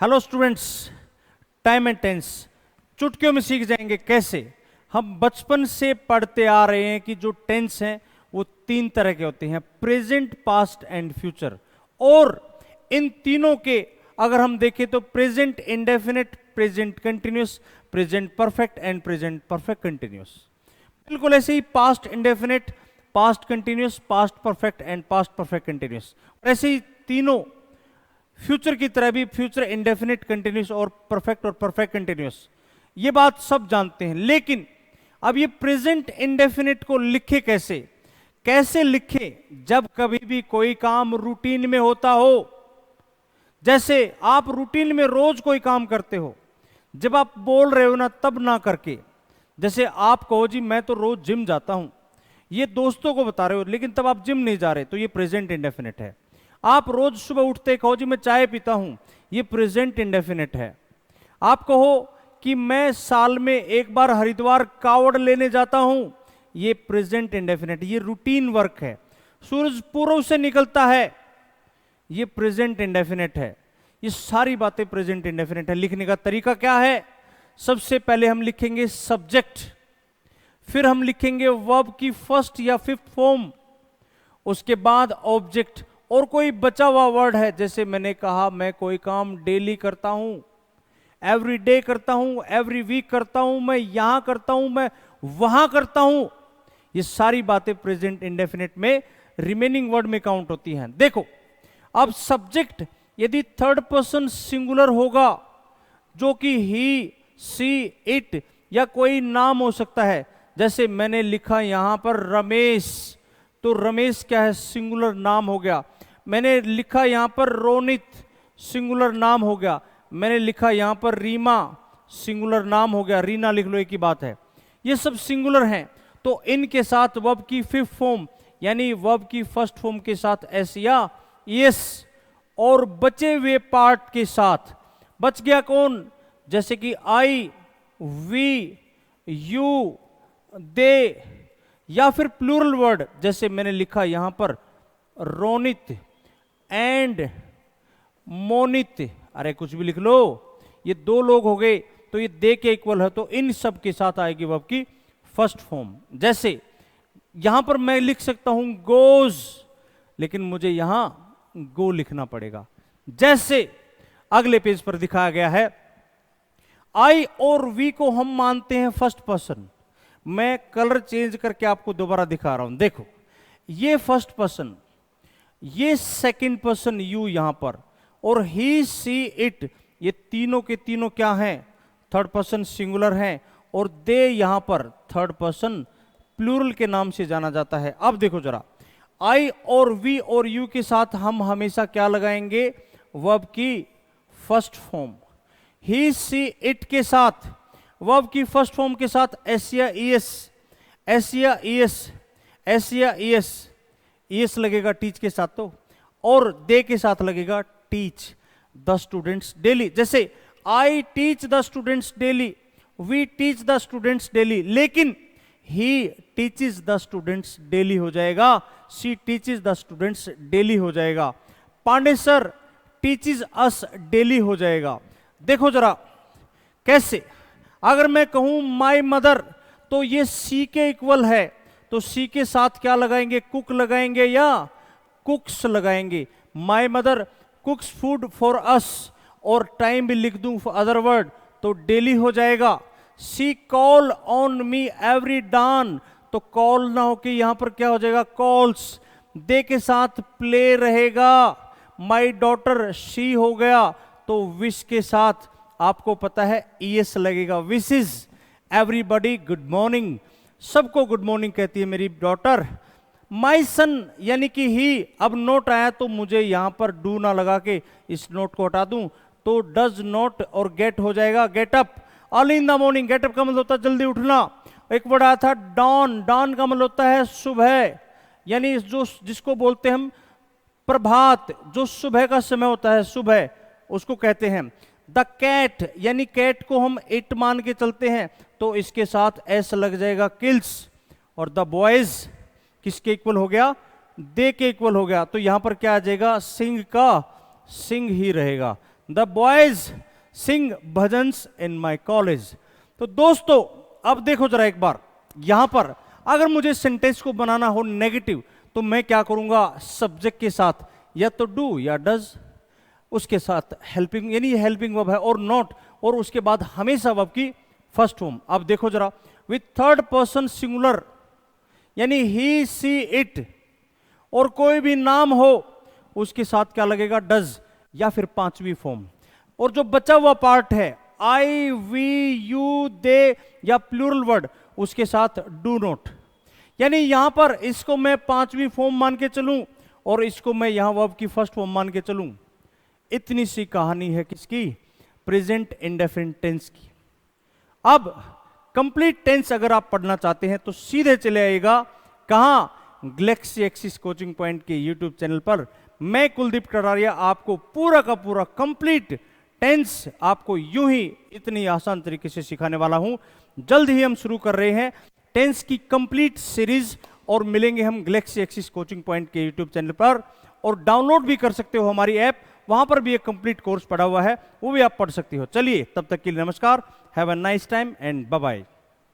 Hello students, time and tense चुटकियों में सीख जाएंगे कैसे। हम बचपन से पढ़ते आ रहे हैं कि जो टेंस हैं वो तीन तरह के होते हैं, प्रेजेंट, पास्ट एंड फ्यूचर। और इन तीनों के अगर हम देखें तो present indefinite, present continuous, present perfect and present perfect continuous. बिल्कुल ऐसे ही past indefinite, past continuous, past perfect and past perfect continuous. ऐसे ही तीनों फ्यूचर की तरह भी, फ्यूचर इंडेफिनिट, कंटिन्यूस और परफेक्ट कंटिन्यूस। ये बात सब जानते हैं, लेकिन अब ये प्रेजेंट इंडेफिनिट को लिखे कैसे? कैसे लिखे जब कभी भी कोई काम रूटीन में होता हो। जैसे आप रूटीन में रोज कोई काम करते हो, जब आप बोल रहे हो ना तब ना करके। जैसे आप कहो जी मैं तो रोज जिम जाता हूं, ये दोस्तों को बता रहे हो लेकिन तब आप जिम नहीं जा रहे, तो ये प्रेजेंट इंडेफिनिट है। आप रोज सुबह उठते कहो जी मैं चाय पीता हूं, ये प्रेजेंट इंडेफिनिट है। आप कहो कि मैं साल में एक बार हरिद्वार कावड़ लेने जाता हूं, ये प्रेजेंट इंडेफिनिट, ये रूटीन वर्क है। सूरज पूर्व से निकलता है, ये प्रेजेंट इंडेफिनिट है। ये सारी बातें प्रेजेंट इंडेफिनिट है। लिखने का तरीका क्या है? सबसे पहले हम लिखेंगे सब्जेक्ट, फिर हम लिखेंगे वर्ब की फर्स्ट या फिफ्थ फॉर्म, उसके बाद ऑब्जेक्ट और कोई बचा हुआ वर्ड है। जैसे मैंने कहा मैं कोई काम डेली करता हूं, एवरी डे करता हूं, एवरी वीक करता हूं, मैं यहां करता हूं, मैं वहां करता हूं। ये सारी बातें प्रेजेंट इंडेफिनिट में रिमेनिंग वर्ड में काउंट होती हैं। देखो, अब सब्जेक्ट यदि थर्ड पर्सन सिंगुलर होगा, जो कि ही, सी, इट या कोई नाम हो सकता है। जैसे मैंने लिखा यहां पर रमेश, तो रमेश क्या है? सिंगुलर नाम हो गया। मैंने लिखा यहां पर रोनित, सिंगुलर नाम हो गया। मैंने लिखा यहां पर रीमा, सिंगुलर नाम हो गया। रीना लिख लो, एक ही बात है। ये सब सिंगुलर हैं, तो इनके साथ वर्ब की फिफ्थ फॉर्म यानी वर्ब की फर्स्ट फॉर्म के साथ एस या यस, और बचे हुए पार्ट के साथ बच गया कौन? जैसे कि आई, वी, यू, दे, या फिर प्लूरल वर्ड। जैसे मैंने लिखा यहां पर रोनित एंड मोनित, अरे कुछ भी लिख लो, ये दो लोग हो गए तो ये दे के इक्वल है, तो इन सब के साथ आएगी वर्ब की फर्स्ट फॉर्म। जैसे यहां पर मैं लिख सकता हूं गोज, लेकिन मुझे यहां गो लिखना पड़ेगा। जैसे अगले पेज पर दिखाया गया है, आई और वी को हम मानते हैं फर्स्ट पर्सन। मैं कलर चेंज करके आपको दोबारा दिखा रहा हूं। देखो, ये फर्स्ट पर्सन, ये सेकंड पर्सन यू यहां पर, और ही, सी, इट, ये तीनों के तीनों क्या हैं? थर्ड पर्सन सिंगुलर हैं। और दे यहां पर थर्ड पर्सन प्लूरल के नाम से जाना जाता है। अब देखो जरा, आई और वी और यू के साथ हम हमेशा क्या लगाएंगे? वर्ब की first form. He, she, it के साथ वर्ब की फर्स्ट फॉर्म के साथ एस या ईएस, एस या ईएस, एस या ईएस, ईएस लगेगा टीच के साथ तो, और दे के साथ लगेगा टीच द स्टूडेंट्स डेली। जैसे I teach the students daily, we teach the students daily, लेकिन he teaches the students daily हो जाएगा, she teaches the students daily हो जाएगा, Pandey sir teaches us daily हो जाएगा। देखो जरा कैसे, अगर मैं कहूं माय मदर, तो ये सी के इक्वल है, तो सी के साथ क्या लगाएंगे? कुक लगाएंगे या कुक्स लगाएंगे। My mother कुक्स food for us, और टाइम भी लिख दूं फॉर अदर वर्ड, तो डेली हो जाएगा। सी कॉल ऑन मी एवरी डान, तो कॉल ना होके यहां पर क्या हो जाएगा? कॉल्स। दे के साथ प्ले रहेगा। माई डॉटर शी हो गया, तो विश के साथ आपको पता है ईएस लगेगा। Wish is everybody good morning, सबको गुड मॉर्निंग कहती है मेरी डॉटर। माई सन यानी कि ही, अब नोट आया तो मुझे यहां पर डू ना लगा के इस नोट को हटा दूं, तो डज नॉट और गेट हो जाएगा get up. Early in the morning, get up का मतलब होता है जल्दी उठना। एक वर्ड आया था डॉन, डॉन का मतलब होता है सुबह, यानी जो जिसको बोलते हैं हम प्रभात, जो सुबह का समय होता है, सुबह उसको कहते हैं। द कैट यानी कैट को हम इट मान के चलते हैं, तो इसके साथ एस लग जाएगा किल्स। और द बॉयज किसके इक्वल हो गया? दे के इक्वल हो गया, तो यहां पर क्या आ जाएगा? सिंह का सिंह ही रहेगा। The boys sing bhajans in my college. तो दोस्तों अब देखो जरा एक बार, यहां पर अगर मुझे सेंटेंस को बनाना हो नेगेटिव तो मैं क्या करूंगा, सब्जेक्ट के साथ या तो डू या डज, उसके साथ हेल्पिंग यानी हेल्पिंग वर्ब है, और नॉट, और उसके बाद हमेशा वर्ब की फर्स्ट फॉर्म। अब देखो जरा, विथ थर्ड पर्सन सिंगुलर यानी ही सी इट, और कोई भी नाम हो उसके साथ क्या लगेगा, डज या फिर पांचवी फॉर्म। और जो बचा हुआ पार्ट है आई वी यू दे या प्लूरल वर्ड, उसके साथ डू नॉट। यानी यहां पर इसको मैं पांचवी फॉर्म मान के चलूं और इसको मैं यहां वर्ब की फर्स्ट फॉर्म मान के चलूं। इतनी सी कहानी है किसकी, प्रेजेंट इंडेफिनिट टेंस की। अब कंप्लीट टेंस अगर आप पढ़ना चाहते हैं तो सीधे चले आइएगा कहां, गैलेक्सी एक्सिस कोचिंग पॉइंट के यूट्यूब चैनल पर। मैं कुलदीप कटारिया आपको पूरा का पूरा कंप्लीट टेंस आपको यूं ही इतनी आसान तरीके से सिखाने वाला हूं। जल्द ही हम शुरू कर रहे हैं टेंस की कंप्लीट सीरीज, और मिलेंगे हम गैलेक्सी एक्सिस कोचिंग पॉइंट के यूट्यूब चैनल पर, और डाउनलोड भी कर सकते हो हमारी ऐप, वहां पर भी एक कंप्लीट कोर्स पड़ा हुआ है, वो भी आप पढ़ सकते हो। चलिए तब तक के लिए नमस्कार, have a nice time and bye bye.